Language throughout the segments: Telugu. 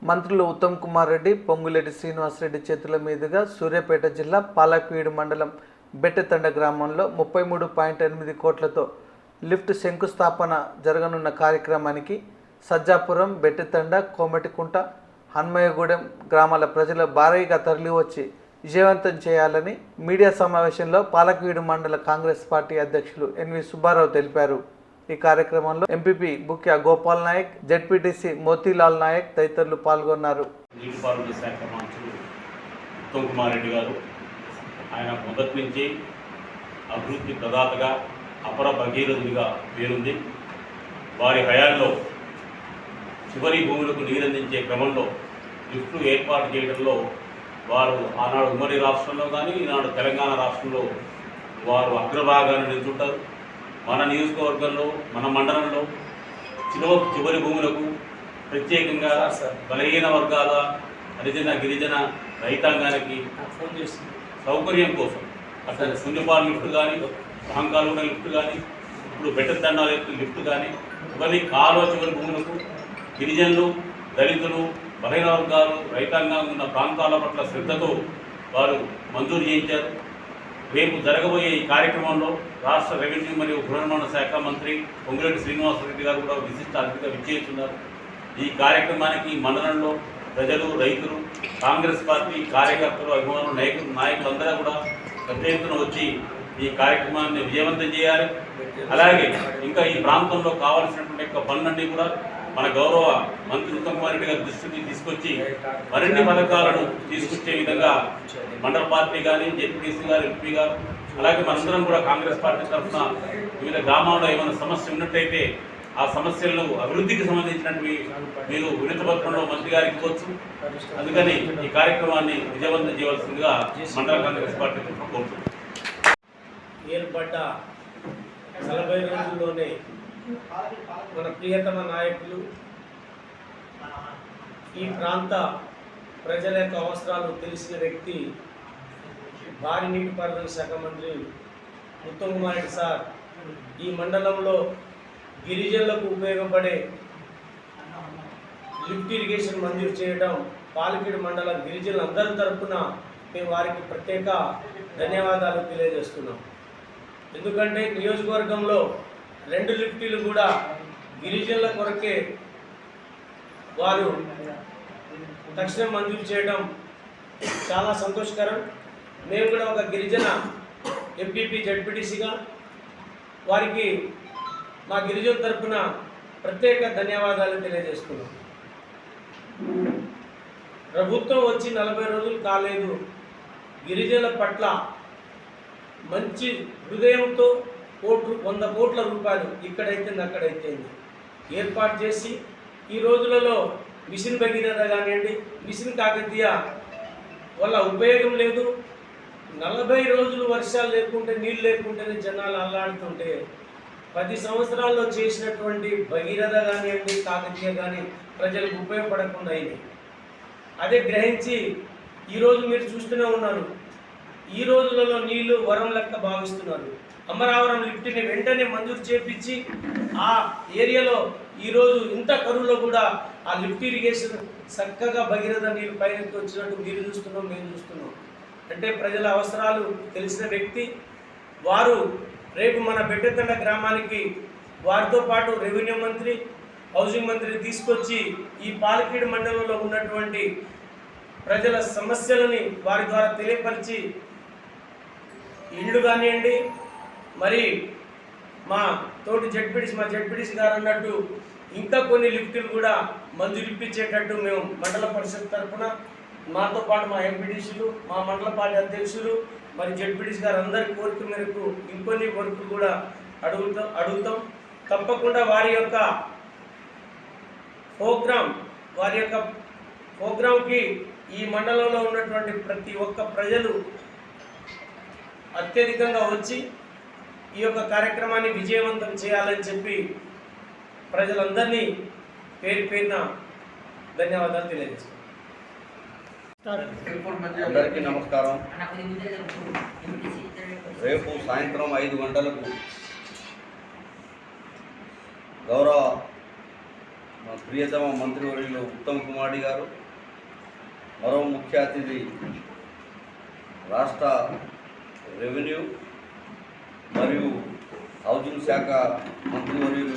మంత్రులు ఉత్తమ్ కుమార్ రెడ్డి, పొంగులేటి శ్రీనివాసరెడ్డి చేతుల మీదుగా సూర్యాపేట జిల్లా పాలకవీడు మండలం బెట్టెతండ గ్రామంలో 33.8 కోట్లతో లిఫ్ట్ శంకుస్థాపన జరగనున్న కార్యక్రమానికి సజ్జాపురం, బెట్టెతండ, కోమటికుంట, హన్మయ్యగూడెం గ్రామాల ప్రజలు భారీగా తరలివచ్చి విజయవంతం చేయాలని మీడియా సమావేశంలో పాలకవీడు మండల కాంగ్రెస్ పార్టీ అధ్యక్షులు ఎన్వి సుబ్బారావు తెలిపారు. ఈ కార్యక్రమంలో ఎంపీపీ బుక్యా గోపాల్ నాయక్, జెడ్పీటీసీ మోతీలాల్ నాయక్ తదితరులు పాల్గొన్నారు. నీటిపారుదల శాఖ మంత్రులు ఉత్తమ్ కుమార్ రెడ్డి గారు ఆయన మొదటి నుంచి అభివృద్ధి ప్రదాతగా, అపర భగీరథుడిగా పేరుంది. వారి హయాంలో చివరి భూములకు నీరందించే క్రమంలో లిఫ్ట్లు ఏర్పాటు చేయడంలో వారు ఆనాడు ఉమ్మడి రాష్ట్రంలో కానీ ఈనాడు తెలంగాణ రాష్ట్రంలో వారు అగ్రభాగాన్ని నిలుచుంటారు. మన నియోజకవర్గంలో, మన మండలంలో చివరి భూములకు ప్రత్యేకంగా బలహీన వర్గాల హరిజన, గిరిజన రైతాంగానికి సౌకర్యం కోసం అసలు శూన్యపాలు లిఫ్ట్ కానీ, మహంకాలుగూడ లిఫ్ట్ కానీ, ఇప్పుడు బెట్టెతండ లిఫ్ట్ కానీ, ఇవన్నీ కాలువ చివరి భూములకు గిరిజనులు, దళితులు, బలహీన వర్గాలు, రైతాంగం ఉన్న ప్రాంతాల పట్ల శ్రద్ధతో వారు మంజూరు చేయించారు. రేపు జరగబోయే ఈ కార్యక్రమంలో రాష్ట్ర రెవెన్యూ మరియు గృహ నిర్మాణ శాఖ మంత్రి పొంగులేటి శ్రీనివాసరెడ్డి గారు కూడా విశిష్ట అతిథిగా విచ్చేస్తున్నారు. ఈ కార్యక్రమానికి మండలంలో ప్రజలు, రైతులు, కాంగ్రెస్ పార్టీ కార్యకర్తలు, అభిమానులు, నాయకులందరూ కూడా పెద్ద ఎత్తున వచ్చి ఈ కార్యక్రమాన్ని విజయవంతం చేయాలి. అలాగే ఇంకా ఈ ప్రాంతంలో కావాల్సినటువంటి పనులన్నీ కూడా మన గౌరవ మంత్రి ఉత్తమ్ కుమార్ రెడ్డి గారి దృష్టికి తీసుకొచ్చి మరిన్ని పథకాలను తీసుకొచ్చే విధంగా మండల పార్టీ కానీ, జెడ్పీటీసీ గారు, ఎంపీ గారు, అలాగే మనందరం కూడా కాంగ్రెస్ పార్టీ తరఫున వివిధ గ్రామాల్లో ఏమైనా సమస్య ఉన్నట్టయితే ఆ సమస్యలను అభివృద్ధికి సంబంధించినటువంటి మీరు వినతిపత్రంలో మంత్రి గారికి ఇవ్వచ్చు. అందుకని ఈ కార్యక్రమాన్ని విజయవంతం చేయవలసిందిగా మండల కాంగ్రెస్ పార్టీ తరఫున కోరుతున్నాం. ఏర్పడ్డ 40 రోజుల్లోనే మన ప్రియతమ నాయకులు, ఈ ప్రాంత ప్రజల యొక్క అవసరాలు తెలిసిన వ్యక్తి, భారీ నీటిపారుదల శాఖ మంత్రి ఉత్తమ్ కుమార్ రెడ్డి సార్ ఈ మండలంలో గిరిజనులకు ఉపయోగపడే లిఫ్ట్ ఇరిగేషన్ మంజూరు చేయడం పాలకవీడు మండల గిరిజనులందరి తరఫున మేము వారికి ప్రత్యేక ధన్యవాదాలు తెలియజేస్తున్నాం. ఎందుకంటే నియోజకవర్గంలో 2 లిఫ్టీలు కూడా గిరిజనుల కొరకే వారు తక్షణం మంజూరు చేయడం చాలా సంతోషకరం. మేము కూడా ఒక గిరిజన ఎంపీపీ, జెడ్పీటీసీగా వారికి మా గిరిజన తరఫున ప్రత్యేక ధన్యవాదాలు తెలియజేస్తున్నాం. ప్రభుత్వం వచ్చి 40 రోజులు కాలేదు. గిరిజనుల పట్ల మంచి హృదయంతో 100 కోట్ల రూపాయలు ఇక్కడైతే అక్కడైతే ఏర్పాటు చేసి ఈ రోజులలో మిషన్ భగీరథ కానివ్వండి, మిషన్ కాకతీయ వల్ల ఉపయోగం లేదు. 40 రోజులు వర్షాలు లేకుంటే, నీళ్ళు లేకుంటేనే జనాలు అల్లాడుతుంటే 10 సంవత్సరాల్లో చేసినటువంటి భగీరథ కానివ్వండి, కాకతీయ కానీ ప్రజలకు ఉపయోగపడకుండా అయింది. అదే గ్రహించి ఈరోజు మీరు చూస్తూనే ఉన్నారు, ఈ రోజులలో నీళ్లు వరం లెక్క భావిస్తున్నారు. అమరావరం లిఫ్ట్ని వెంటనే మంజూరు చేపించి ఆ ఏరియాలో ఈరోజు ఇంత కరువులో కూడా ఆ లిఫ్ట్ ఇరిగేషన్ చక్కగా భగీరథ నీళ్ళు పైనకి వచ్చినట్టు మీరు చూస్తున్నాం, మేము చూస్తున్నాం. అంటే ప్రజల అవసరాలు తెలిసిన వ్యక్తి వారు. రేపు మన బెట్టెతండ గ్రామానికి వారితో పాటు రెవెన్యూ మంత్రి, హౌసింగ్ మంత్రి తీసుకొచ్చి ఈ పాలకవీడు మండలంలో ఉన్నటువంటి ప్రజల సమస్యలని వారి ద్వారా తెలియపరిచి ఇళ్ళు కానివ్వండి, మరి మా జెడ్పీటీసీ గారు అన్నట్టు ఇంకా కొన్ని లిఫ్టులు కూడా మంజూరు ఇప్పించేటట్టు మేము మండల పరిషత్ తరఫున మాతో పాటు మా ఎంపీటీసీలు, మా మండల పార్టీ అధ్యక్షులు, మరి జెడ్పీటీసీ గారు అందరి కోరిక మేరకు ఇంకొన్ని వర్కులు కూడా అడుగుతాం. తప్పకుండా వారి యొక్క ప్రోగ్రాంకి ఈ మండలంలో ఉన్నటువంటి ప్రతి ఒక్క ప్రజలు అత్యధికంగా వచ్చి ఈ యొక్క కార్యక్రమాన్ని విజయవంతం చేయాలని చెప్పి ప్రజలందరినీ పేరున ధన్యవాదాలు తెలియజేస్తున్నాను. అందరికీ నమస్కారం. రేపు సాయంత్రం 5 గంటలకు గౌరవ ప్రియతమ మంత్రివర్యులు ఉత్తమ్ కుమార్ రెడ్డి గారు, మరో ముఖ్య అతిథి రాష్ట్ర రెవెన్యూ మరియు హౌసింగ్ శాఖ మంత్రివర్యులు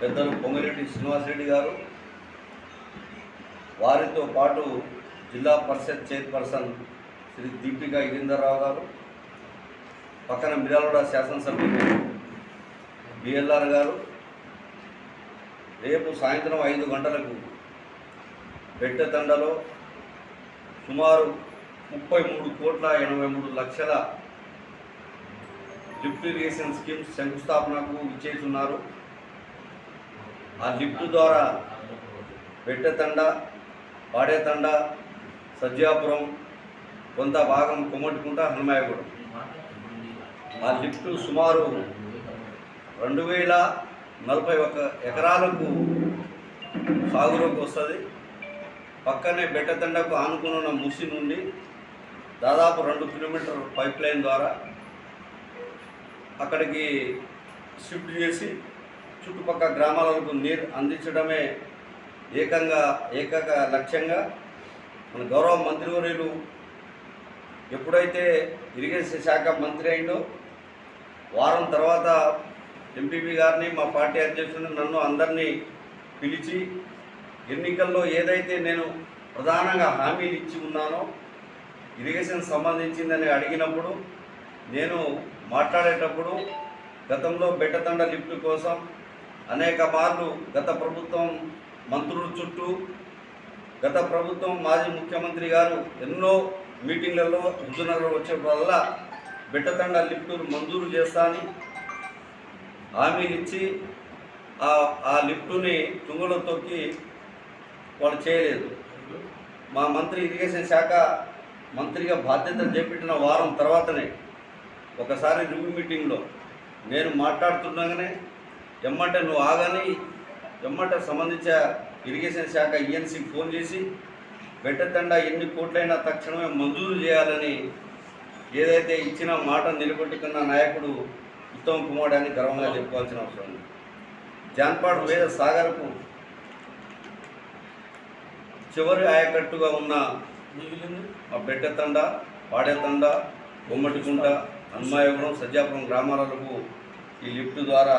పెద్దలు పొంగిరెడ్డి శ్రీనివాసరెడ్డి గారు, వారితో పాటు జిల్లా పరిషత్ చైర్పర్సన్ శ్రీ దీపిక ఇరీందర్రావు గారు, పక్కన మిర్యాలగూడ శాసనసభ్యులు బిఎల్ఆర్ గారు, రేపు సాయంత్రం 5 గంటలకు బెట్టతండలో సుమారు 33,83,00,000 లిఫ్ట్ ఇరిగేషన్ స్కీమ్స్ శంకుస్థాపనకు ఇచ్చేస్తున్నారు. ఆ లిఫ్ట్ ద్వారా బెట్టతండ, పాడేతండ, సజ్జాపురం, కొంత భాగం కొమ్మటికుంట, హనుమాయగూడెం ఆ లిఫ్ట్ సుమారు 2041 ఎకరాలకు సాగులోకి వస్తుంది. పక్కనే బెట్టతండకు ఆనుకున్న ముసి నుండి దాదాపు 2 కిలోమీటర్ పైప్ లైన్ ద్వారా అక్కడికి షిఫ్ట్ చేసి చుట్టుపక్కల గ్రామాలకు నీరు అందించడమే ఏకైక లక్ష్యంగా మన గౌరవ మంత్రివర్యులు ఎప్పుడైతే ఇరిగేషన్ శాఖ మంత్రి అయిందో వారం తర్వాత ఎంపీపీ గారిని, మా పార్టీ అధ్యక్షుడిని, నన్ను అందరినీ పిలిచి ఎన్నికల్లో ఏదైతే నేను ప్రధానంగా హామీలు ఇచ్చి ఉన్నానో ఇరిగేషన్ సంబంధించిందని అడిగినప్పుడు నేను మాట్లాడేటప్పుడు గతంలో బెట్టతండ లిఫ్ట్ కోసం అనేక మార్లు గత ప్రభుత్వం మంత్రుల చుట్టూ, గత ప్రభుత్వం మాజీ ముఖ్యమంత్రి గారు ఎన్నో మీటింగ్లలో హుజూర్నగర్ వచ్చేప్పుడల్లా బెట్టతండ లిఫ్ట్ మంజూరు చేస్తానని హామీలు ఇచ్చి ఆ లిఫ్టుని తుంగలో తొక్కి వాళ్ళు చేయలేదు. మా మంత్రి ఇరిగేషన్ శాఖ మంత్రిగా బాధ్యతలు చేపట్టిన వారం తర్వాతనే ఒకసారి రివ్యూ మీటింగ్లో నేను మాట్లాడుతుండగానే ఎమ్మటే నువ్వు ఆగని ఎమ్మటే సంబంధించిన ఇరిగేషన్ శాఖ ఈఎన్సీకి ఫోన్ చేసి బెట్టతండ ఎన్ని కోట్లైనా తక్షణమే మంజూరు చేయాలని ఏదైతే ఇచ్చిన మాట నిలబెట్టుకున్న నాయకుడు ఉత్తమ్ కుమార్ అని గర్వంగా చెప్పుకోవాల్సిన అవసరం ఉంది. జాన్పాడు వేద సాగర్కు చివరి ఆయకట్టుగా ఉన్న ఆ బెట్టతండ, పాడేతండ, బొమ్మటికుంట, హనుమాయగూడెం, సజ్జాపురం గ్రామాలకు ఈ లిఫ్ట్ ద్వారా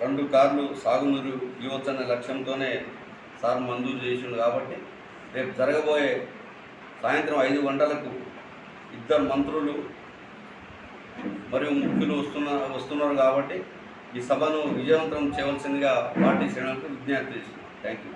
రెండు కార్లు సాగునీరు ఇవ్వచ్చనే లక్ష్యంతోనే సార్ మంజూరు చేసిండు. కాబట్టి రేపు జరగబోయే సాయంత్రం 5 గంటలకు 2 మంత్రులు మరియు ముఖ్యులు వస్తున్నారు. కాబట్టి ఈ సభను విజయవంతం చేయవలసిందిగా పార్టీ శ్రేణులకు విజ్ఞప్తి చేస్తున్నాను. Thank you.